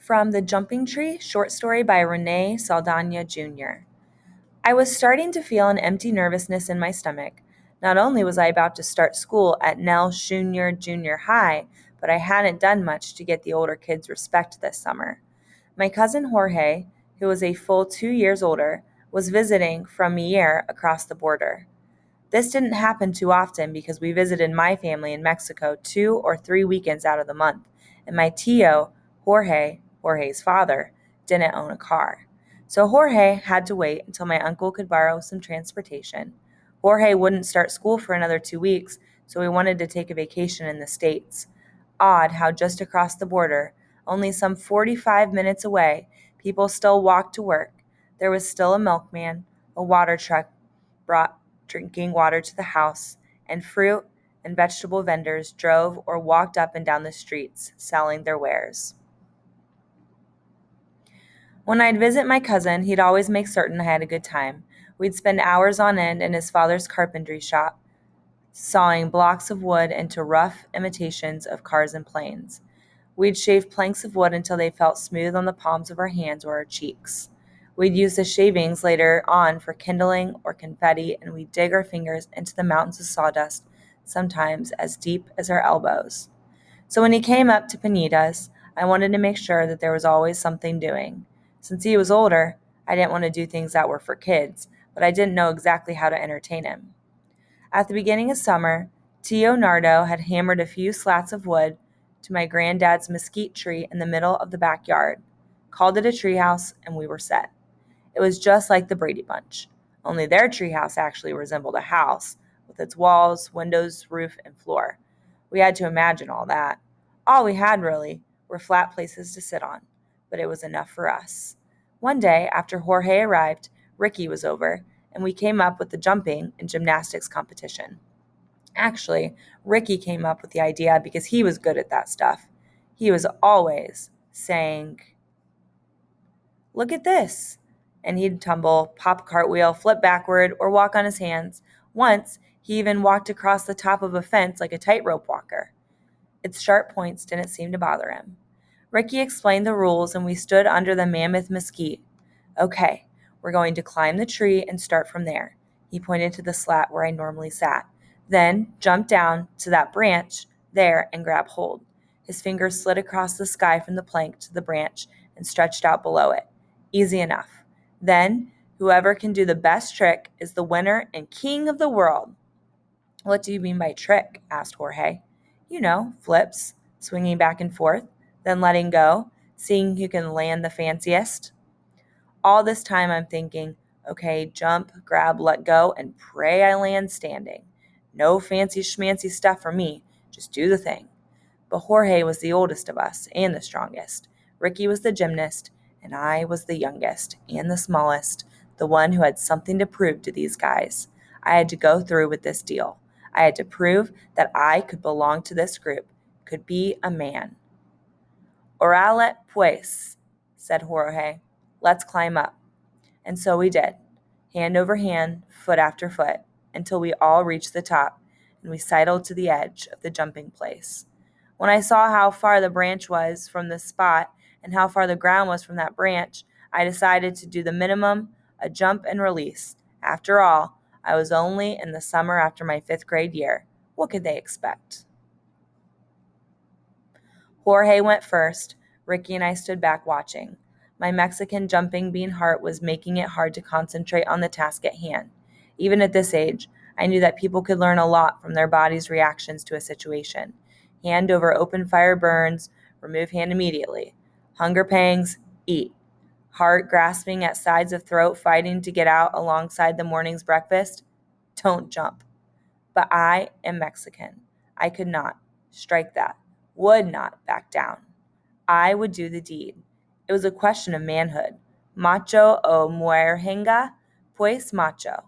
From The Jumping Tree, short story by Renee Saldana Jr. I was starting to feel an empty nervousness in my stomach. Not only was I about to start school at Nell Junior Junior High, but I hadn't done much to get the older kids' respect this summer. My cousin Jorge, who was a full 2 years older, was visiting from Mier across the border. This didn't happen too often because we visited my family in Mexico 2 or 3 weekends out of the month, and my tío, Jorge's father, didn't own a car. So Jorge had to wait until my uncle could borrow some transportation. Jorge wouldn't start school for another 2 weeks, so we wanted to take a vacation in the States. Odd how just across the border, only some 45 minutes away, people still walked to work. There was still a milkman, a water truck brought drinking water to the house, and fruit and vegetable vendors drove or walked up and down the streets selling their wares. When I'd visit my cousin, he'd always make certain I had a good time. We'd spend hours on end in his father's carpentry shop, sawing blocks of wood into rough imitations of cars and planes. We'd shave planks of wood until they felt smooth on the palms of our hands or our cheeks. We'd use the shavings later on for kindling or confetti, and we'd dig our fingers into the mountains of sawdust, sometimes as deep as our elbows. So when he came up to Panitas, I wanted to make sure that there was always something doing. Since he was older, I didn't want to do things that were for kids, but I didn't know exactly how to entertain him. At the beginning of summer, Tio Nardo had hammered a few slats of wood to my granddad's mesquite tree in the middle of the backyard, called it a treehouse, and we were set. It was just like the Brady Bunch, only their treehouse actually resembled a house with its walls, windows, roof, and floor. We had to imagine all that. All we had, really, were flat places to sit on, but it was enough for us. One day, after Jorge arrived, Ricky was over, and we came up with the jumping and gymnastics competition. Actually, Ricky came up with the idea because he was good at that stuff. He was always saying, "Look at this." And he'd tumble, pop a cartwheel, flip backward, or walk on his hands. Once, he even walked across the top of a fence like a tightrope walker. Its sharp points didn't seem to bother him. Ricky explained the rules, and we stood under the mammoth mesquite. "Okay, we're going to climb the tree and start from there." He pointed to the slat where I normally sat. "Then jump down to that branch there and grab hold." His fingers slid across the sky from the plank to the branch and stretched out below it. Easy enough. Then, whoever can do the best trick is the winner and king of the world. "What do you mean by trick?" asked Jorge. "You know, flips, swinging back and forth, then letting go, seeing who can land the fanciest." All this time I'm thinking, okay, jump, grab, let go, and pray I land standing. No fancy schmancy stuff for me, just do the thing. But Jorge was the oldest of us and the strongest. Ricky was the gymnast, and I was the youngest and the smallest, the one who had something to prove to these guys. I had to go through with this deal. I had to prove that I could belong to this group, could be a man. "Orale, pues," said Jorge. "Let's climb up." And so we did, hand over hand, foot after foot, until we all reached the top, and we sidled to the edge of the jumping place. When I saw how far the branch was from the spot and how far the ground was from that branch, I decided to do the minimum, a jump and release. After all, I was only in the summer after my 5th grade year. What could they expect? Jorge went first. Ricky and I stood back watching. My Mexican jumping bean heart was making it hard to concentrate on the task at hand. Even at this age, I knew that people could learn a lot from their body's reactions to a situation. Hand over open fire burns, remove hand immediately. Hunger pangs, eat. Heart grasping at sides of throat, fighting to get out alongside the morning's breakfast, don't jump. But I am Mexican. I could not, strike that, would not back down. I would do the deed. It was a question of manhood. Macho o mujeranga, pues macho.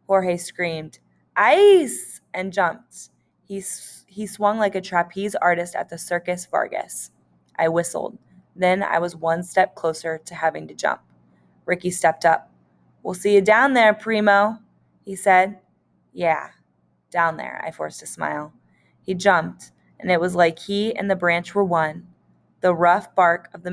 Jorge screamed, "Ice!" and jumped. He swung like a trapeze artist at the Circus Vargas. I whistled. Then I was one step closer to having to jump. Ricky stepped up. "We'll see you down there, primo," he said. "Yeah, down there," I forced a smile. He jumped, and it was like he and the branch were one. the rough bark of the